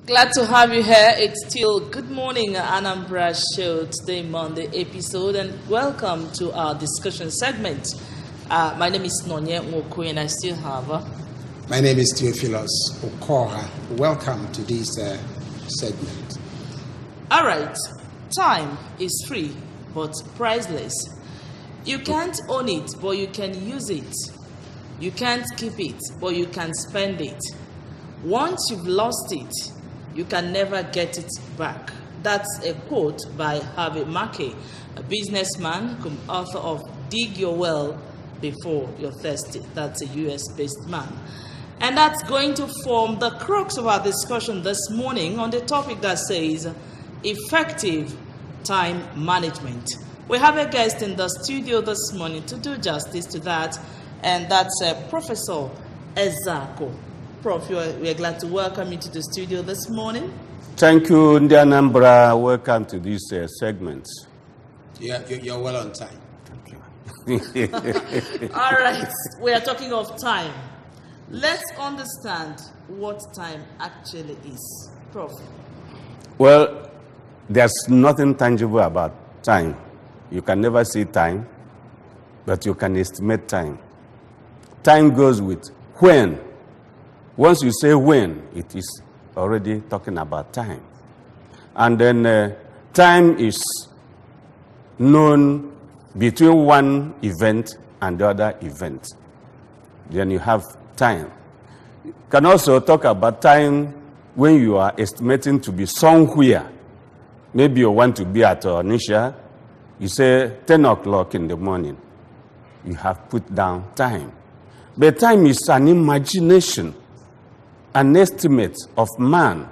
Glad to have you here. It's still Good Morning Anambra show today, Monday episode, and welcome to our discussion segment. My name is Nonye Nwoku, and I still have... My name is Theophilus Okora. Welcome to this segment. All right. Time is free, but priceless. You can't own it, but you can use it. You can't keep it, but you can spend it. Once you've lost it, you can never get it back. That's a quote by Harvey Mackey, a businessman, author of Dig Your Well Before You're Thirsty. That's a US-based man. And that's going to form the crux of our discussion this morning on the topic that says effective time management. We have a guest in the studio this morning to do justice to that, and that's Professor Ezeaku. Prof, we are glad to welcome you to the studio this morning. Thank you, Anambra. Welcome to this segment. You're well on time. Thank you. All right, we are talking of time. Let's understand what time actually is. Prof. Well, there's nothing tangible about time. You can never see time, but you can estimate time. Time goes with when. Once you say when, it is already talking about time. And then time is known between one event and the other event. Then you have time. You can also talk about time when you are estimating to be somewhere. Maybe you want to be at Onisha. You say 10 o'clock in the morning. You have put down time. But time is an imagination, an estimate of man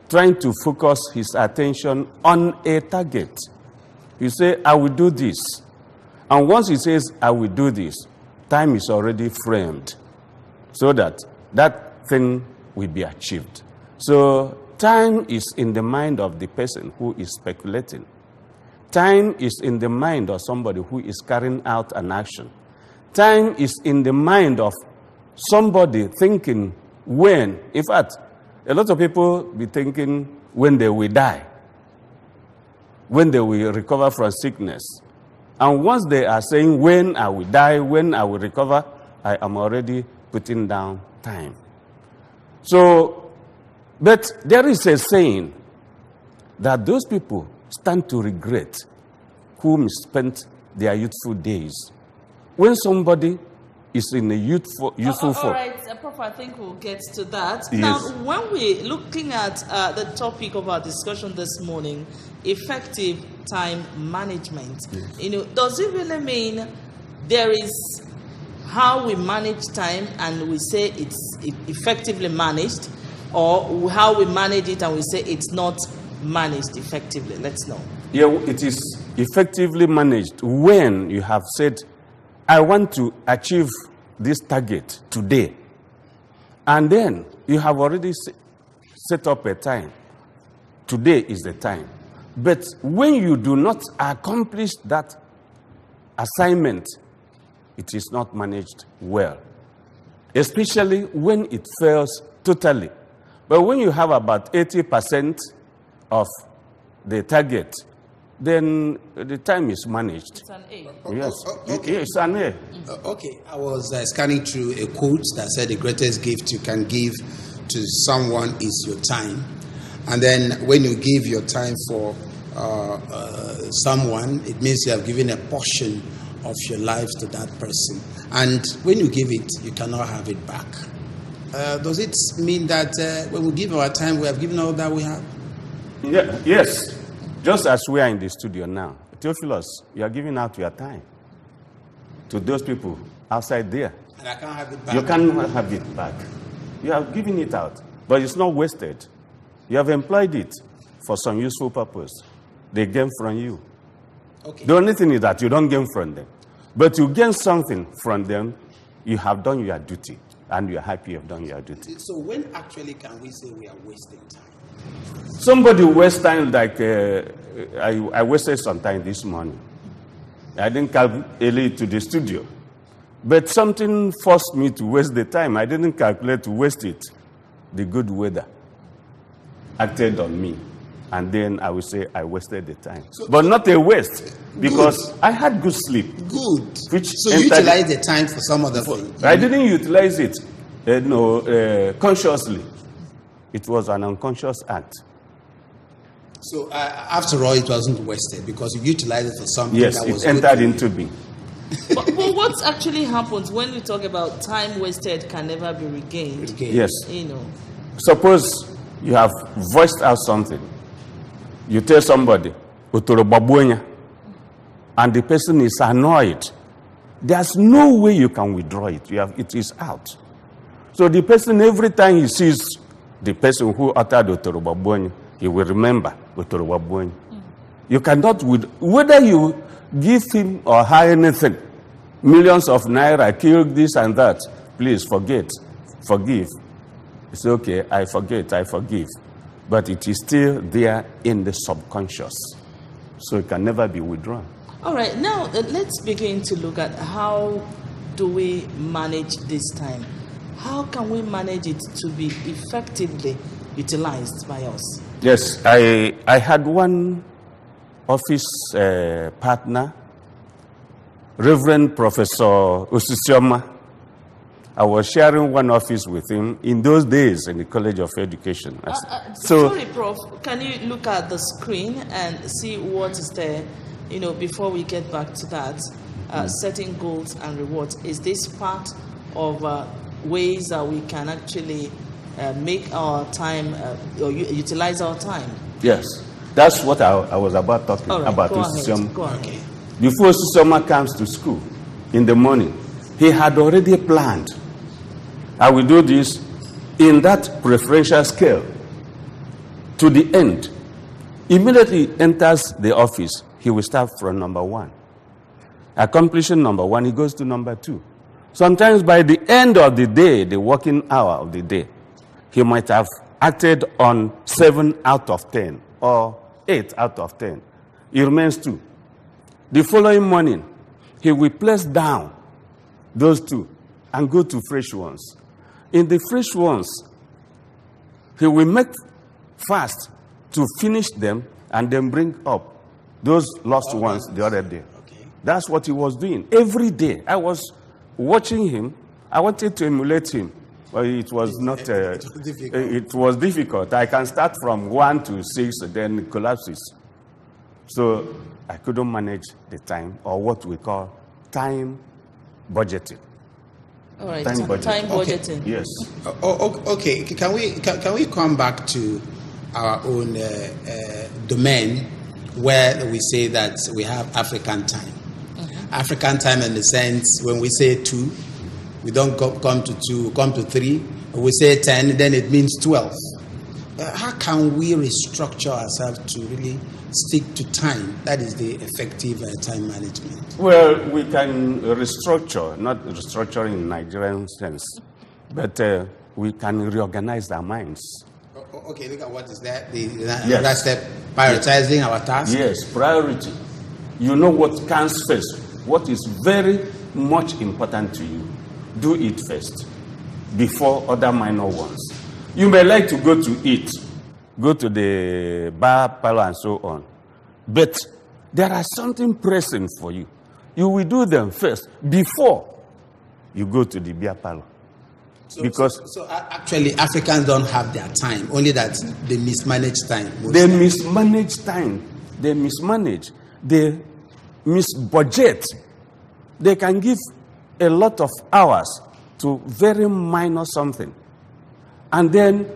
trying to focus his attention on a target. You say, I will do this. And once he says, I will do this, time is already framed so that that thing will be achieved. So time is in the mind of the person who is speculating. Time is in the mind of somebody who is carrying out an action. Time is in the mind of somebody thinking when. In fact, a lot of people be thinking when they will die, when they will recover from sickness. And once they are saying when I will die, when I will recover, I am already putting down time. So, but there is a saying that those people stand to regret who misspent their youthful days. When somebody is in a youthful form. All right, Prof, I think we'll get to that. Yes. Now, when we're looking at the topic of our discussion this morning, effective time management, yes. Does it really mean there is how we manage time and we say it's effectively managed, or how we manage it and we say it's not managed effectively? Let's know. Yeah, it is effectively managed when you have said, I want to achieve this target today. And then you have already set up a time. Today is the time. But when you do not accomplish that assignment, it is not managed well. Especially when it fails totally. But when you have about 80% of the target, then the time is managed. It's an A. Yes, Okay. It's an A. Okay, I was scanning through a quote that said the greatest gift you can give to someone is your time. And then when you give your time for someone, it means you have given a portion of your life to that person. And when you give it, you cannot have it back. Does it mean that when we give our time, we have given all that we have? Yeah, yes. Just as we are in the studio now, Theophilus, you are giving out your time to those people outside there. And I can't have it back. You cannot have it back. You have given it out, but it's not wasted. You have employed it for some useful purpose. They gain from you. Okay. The only thing is that you don't gain from them. But you gain something from them, you have done your duty, and you are happy you have done your duty. So when actually can we say we are wasting time? Somebody wastes time like I wasted some time this morning. I didn't come early to the studio. But something forced me to waste the time. I didn't calculate to waste it. The good weather. acted on me. And then I will say I wasted the time. But not a waste, because I had good sleep. Good. Which so you utilized the time for some other thing. I didn't utilize it consciously. It was an unconscious act. So after all, it wasn't wasted because you utilized it for something yes, that was it entered into me. But what actually happens when we talk about time wasted can never be regained? Yes. You know. Suppose you have voiced out something. You tell somebody, "Otoro babuenya," and the person is annoyed. There's no way you can withdraw it. It is out. So the person, every time he sees the person who uttered Otoro babuenya, he will remember Otoro babuenya. You cannot, whether you give him or her anything, millions of naira, kill this and that, please forgive. It's okay, I forget, I forgive. But it is still there in the subconscious. So it can never be withdrawn. All right, now let's begin to look at how do we manage this time? How can we manage it to be effectively utilized by us? Yes, I had one office partner, Reverend Professor Osisioma. I was sharing one office with him in those days in the College of Education. Sorry, Prof, can you look at the screen and see what is there, before we get back to that, setting goals and rewards. Is this part of ways that we can actually make our time, or utilize our time? Yes, that's what I was about talking about. Go ahead. Before Osisioma comes to school in the morning, he had already planned. I will do this in that preferential scale to the end. Immediately enters the office, he will start from number 1. Accomplishing number 1, he goes to number 2. Sometimes by the end of the day, the working hour of the day, he might have acted on 7 out of 10 or 8 out of 10. It remains 2. The following morning, he will place down those 2 and go to fresh ones. In the fresh ones, he will make fast to finish them and then bring up those lost ones the other day. Okay. That's what he was doing every day. I was watching him. I wanted to emulate him, but it was not. It was difficult. I can start from 1 to 6, then it collapses. So I couldn't manage the time, or what we call time budgeting. All right, time budgeting. Okay. Yes. Okay. Can we come back to our own domain, where we say that we have African time? African time in the sense when we say 2, we don't come to 2, come to 3. When we say 10, then it means 12. How can we restructure ourselves to really stick to time? That is the effective time management. Well, we can restructure, not restructure in Nigerian sense, but we can reorganize our minds. Okay, look at what is that. That step, prioritizing our tasks. Yes, priority. You know what comes first. What is very much important to you, do it first before other minor ones. You may like to go to eat, go to the bar, parlor, and so on. But there are something pressing for you. You will do them first before you go to the beer parlor. So actually, Africans don't have their time, only that they mismanage time. They mismanage time. They mismanage. They misbudget. They can give a lot of hours to very minor something. And then,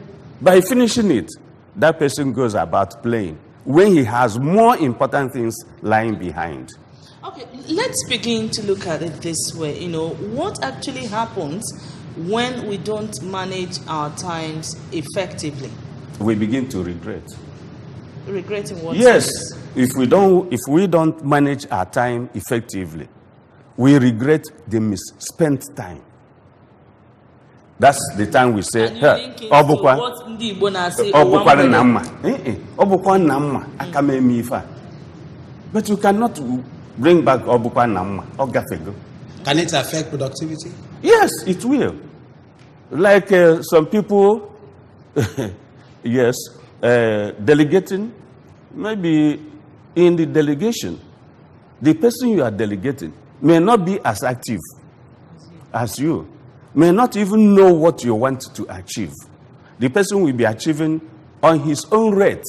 by finishing it, that person goes about playing when he has more important things lying behind. Okay, let's begin to look at it this way. What actually happens when we don't manage our times effectively? We begin to regret. Regretting what? Yes, if we don't manage our time effectively, we regret the misspent time. That's the time we say, but you cannot bring back Obukwa Namma or Gafego. Can it affect productivity? Yes, it will. Like some people, yes, delegating, maybe in the delegation, the person you are delegating may not be as active as you, may not even know what you want to achieve. The person will be achieving on his own rate.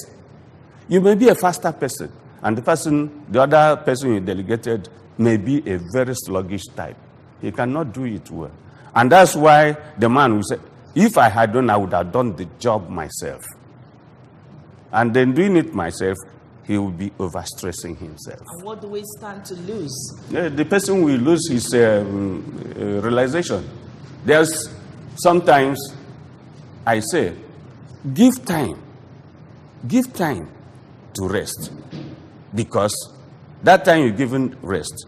You may be a faster person, and the other person you delegated may be a very sluggish type. He cannot do it well. And that's why the man will say, if I had done, I would have done the job myself. And then doing it myself, he will be overstressing himself. And what do we stand to lose? The person will lose his realization. There's sometimes I say, give time to rest, because that time you're given rest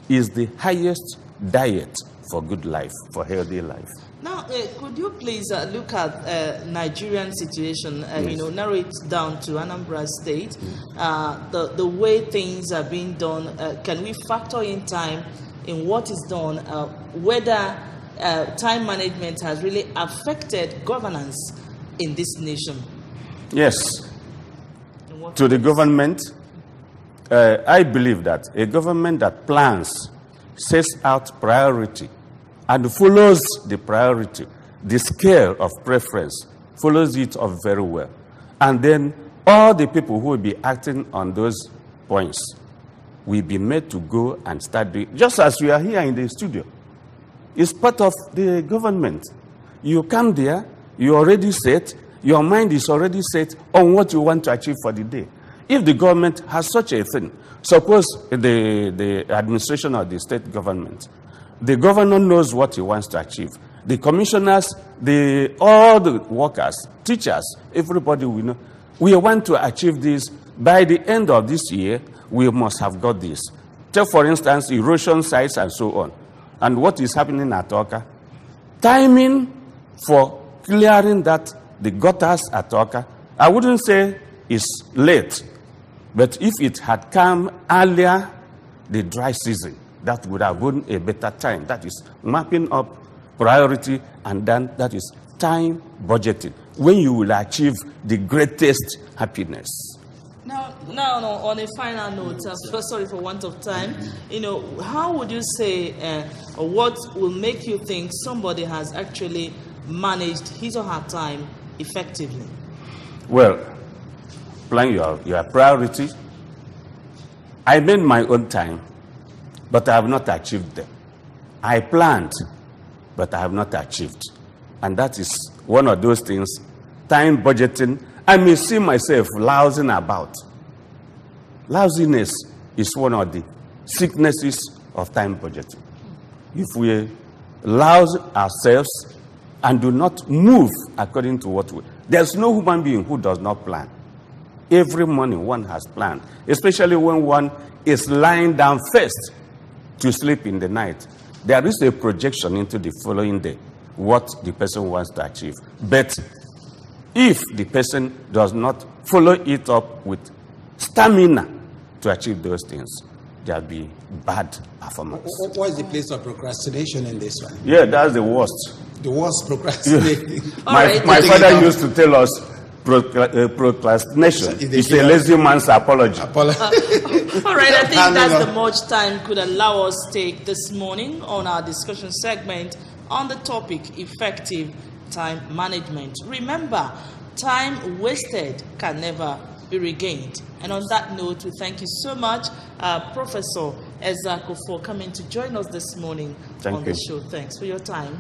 is the highest diet for good life, for healthy life. Now, could you please look at Nigerian situation, Yes. Narrow it down to Anambra State, the way things are being done. Can we factor in time in what is done, whether time management has really affected governance in this nation? Yes. To the government, I believe that a government that plans, sets out priority, and follows the priority, the scale of preference, follows it up very well. And then all the people who will be acting on those points will be made to go and start doing, just as we are here in the studio. It's part of the government. You come there, you already set, your mind is already set on what you want to achieve for the day. If the government has such a thing, suppose the administration of the state government, the governor knows what he wants to achieve. The commissioners, all the workers, teachers, everybody will know. We want to achieve this. By the end of this year, we must have got this. Take, for instance, erosion sites and so on. And what is happening at Oka? Timing for clearing the gutters at Oka, I wouldn't say it's late, but if it had come earlier, the dry season, that would have been a better time. That is mapping up priority, and then that is time budgeting, when you will achieve the greatest happiness. Now, on a final note, sorry for want of time, how would you say, or what will make you think somebody has actually managed his or her time effectively? Well, plan your priority. I made my own time, but I have not achieved them. I planned, but I have not achieved. And that is one of those things, time budgeting. I may see myself lousing about. Lousiness is one of the sicknesses of time budgeting. If we louse ourselves and do not move according to what there's no human being who does not plan. Every morning one has planned, especially when one is lying down first to sleep in the night. There is a projection into the following day, what the person wants to achieve. But if the person does not follow it up with stamina to achieve those things, there'll be bad performance. What is the place of procrastination in this one? Yeah, that's the worst. The worst procrastinating. My father used to tell us procrastination is a lazy man's apology. All right, I think that's the much time could allow us take this morning on our discussion segment on the topic effective time management. Remember, time wasted can never be regained. And on that note, we thank you so much, Professor Ezeaku, for coming to join us this morning on the show. Thanks for your time.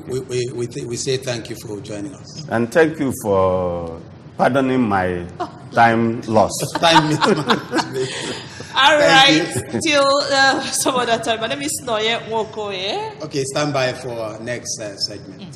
We say thank you for joining us. And thank you for pardoning my time loss. Time mismanagement. All right, till some other time. My name is Noye Wokoye. Okay, stand by for next segment.